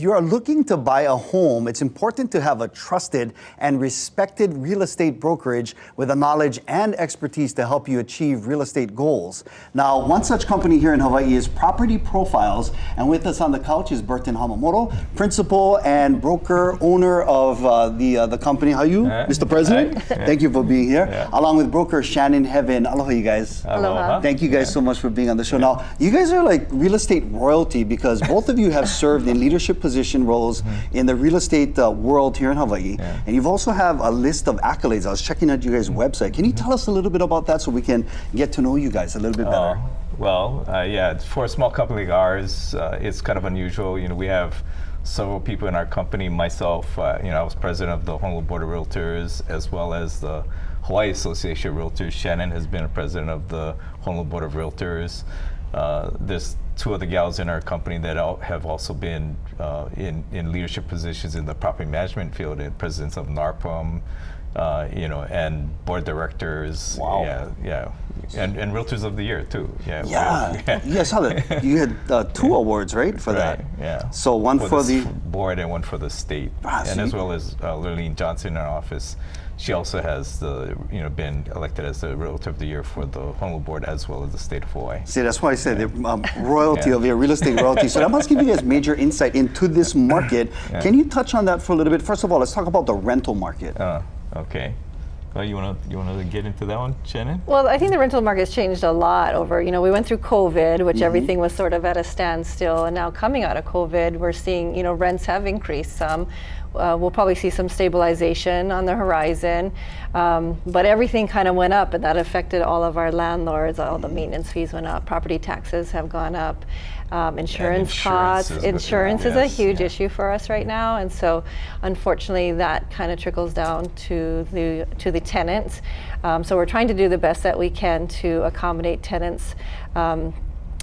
You are looking to buy a home, it's important to have a trusted and respected real estate brokerage with the knowledge and expertise to help you achieve real estate goals. Now, one such company here in Hawaii is Property Profiles, and with us on the couch is Burton Hamamoto, principal and broker owner of the company. How are you, Mr. President? Thank you for being here. Along with broker Shannon Heaven. Aloha, you guys. Aloha. Thank you guys so much for being on the show. Now, you guys are like real estate royalty because both of you have served in leadership position roles in the real estate world here in Hawaii, and you've also have a list of accolades. I was checking out you guys' website. Can you tell us a little bit about that so we can get to know you guys a little bit better? Yeah, for a small company like ours, it's kind of unusual. You know, we have several people in our company. Myself, I was president of the Honolulu Board of Realtors as well as the Hawaii Association of Realtors. Shannon has been a president of the Honolulu Board of Realtors. There's two other gals in our company that have also been in leadership positions in the property management field, and presidents of NARPM, and board directors. Wow. And Realtors of the Year too. Yeah, I saw that. You had two awards, right, for that? Yeah. So one for the board and one for the state, and as well as Lurleen Johnson in our office. She also has been elected as the Realtor of the Year for the Honolulu Board as well as the state of Hawaii. See, that's why I said the royalty of your real estate royalty. So that must give you guys major insight into this market. Can you touch on that for a little bit? First of all, let's talk about the rental market. Okay. Well, you want to get into that one, Shannon? Well, I think the rental market's changed a lot over, we went through COVID, which everything was sort of at a standstill, and now coming out of COVID, we're seeing, rents have increased some. We'll probably see some stabilization on the horizon, but everything kind of went up, and that affected all of our landlords. All the maintenance fees went up, property taxes have gone up, insurance costs. Insurance is a huge issue for us right now, and so unfortunately that kind of trickles down to the tenants. So we're trying to do the best that we can to accommodate tenants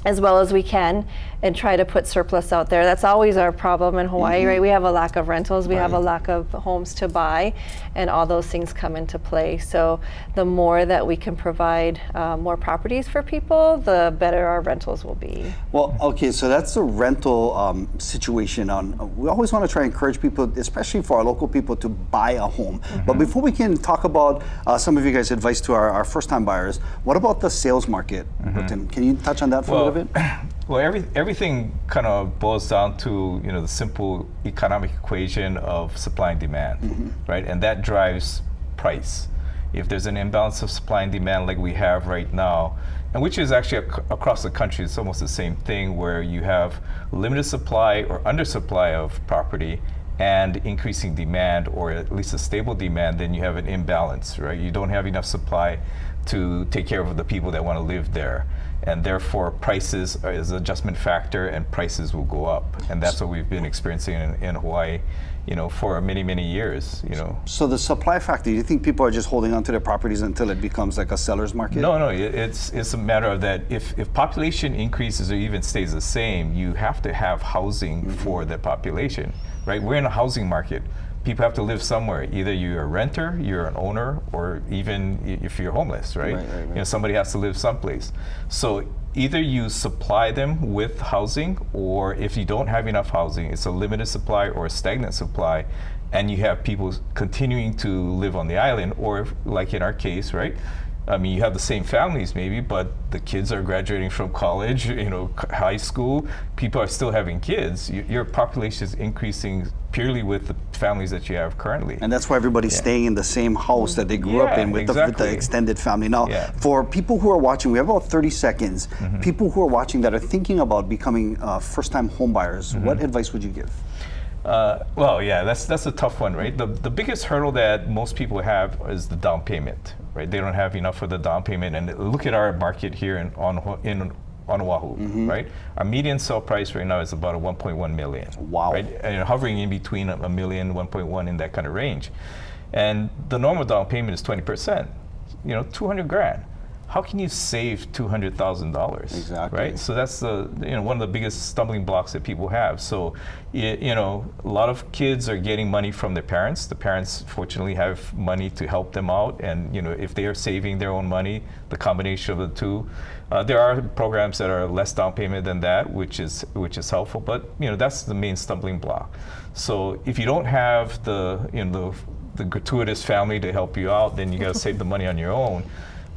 as well as we can, and try to put surplus out there. That's always our problem in Hawaii, right? We have a lack of rentals, we have a lack of homes to buy, and all those things come into play. So the more that we can provide more properties for people, the better our rentals will be. Well, okay, so that's the rental situation. We always want to try and encourage people, especially for our local people, to buy a home. But before we can talk about some of you guys' advice to our first-time buyers, what about the sales market, Burton? Can you touch on that for a little bit? Well, everything kind of boils down to the simple economic equation of supply and demand, right? And that drives price. If there's an imbalance of supply and demand like we have right now, and which is actually across the country, it's almost the same thing, where you have limited supply or undersupply of property and increasing demand, or at least a stable demand, then you have an imbalance, right? You don't have enough supply to take care of the people that want to live there. And therefore, prices is an adjustment factor, and prices will go up. And that's what we've been experiencing in Hawaii, for many, many years, So the supply factor, you think people are just holding on to their properties until it becomes like a seller's market? No, it's a matter of that if population increases or even stays the same, you have to have housing for the population, right? We're in a housing market. People have to live somewhere. Either you're a renter, you're an owner, or even if you're homeless, right? Somebody has to live someplace. So either you supply them with housing, or if you don't have enough housing, it's a limited supply or a stagnant supply, and you have people continuing to live on the island, or like in our case, right? I mean, you have the same families maybe, but the kids are graduating from college, high school. People are still having kids. Your population is increasing purely with the families that you have currently. And that's why everybody's staying in the same house that they grew up in with the extended family. Now, for people who are watching, we have about 30 seconds. People who are watching that are thinking about becoming first-time home buyers, what advice would you give? That's a tough one, right? The biggest hurdle that most people have is the down payment, right? They don't have enough for the down payment. And look at our market here on Oahu, right? Our median sale price right now is about a 1.1 million. Wow. Right? And hovering in between a million, 1.1 in that kind of range. And the normal down payment is 20%, 200 grand. how can you save $200,000? Exactly. Right. So that's one of the biggest stumbling blocks that people have. So a lot of kids are getting money from their parents. The parents fortunately have money to help them out, and if they are saving their own money, the combination of the two. There are programs that are less down payment than that, which is helpful. But that's the main stumbling block. So if you don't have the gratuitous family to help you out, then you got to save the money on your own.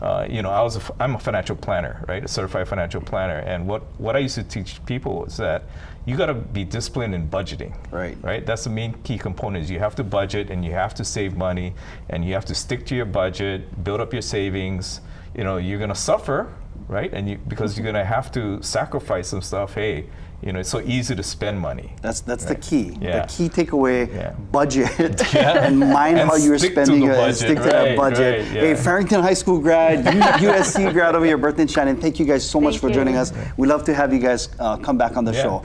I'm a financial planner, right? A certified financial planner, and what I used to teach people is that you got to be disciplined in budgeting. Right. That's the main key component. Is you have to budget, and you have to save money, and you have to stick to your budget, build up your savings. You're going to suffer, right? And because you're going to have to sacrifice some stuff. Hey, it's so easy to spend money. That's the key. Yeah. The key takeaway: budget Yeah. and mind And how you're stick to spending the it and budget. stick to that Right, budget. right, yeah. Hey, Farrington High School grad, USC grad over here, Bertha and Shannon. Thank you guys so much Thank for joining you. us. We love to have you guys come back on the Yeah. show.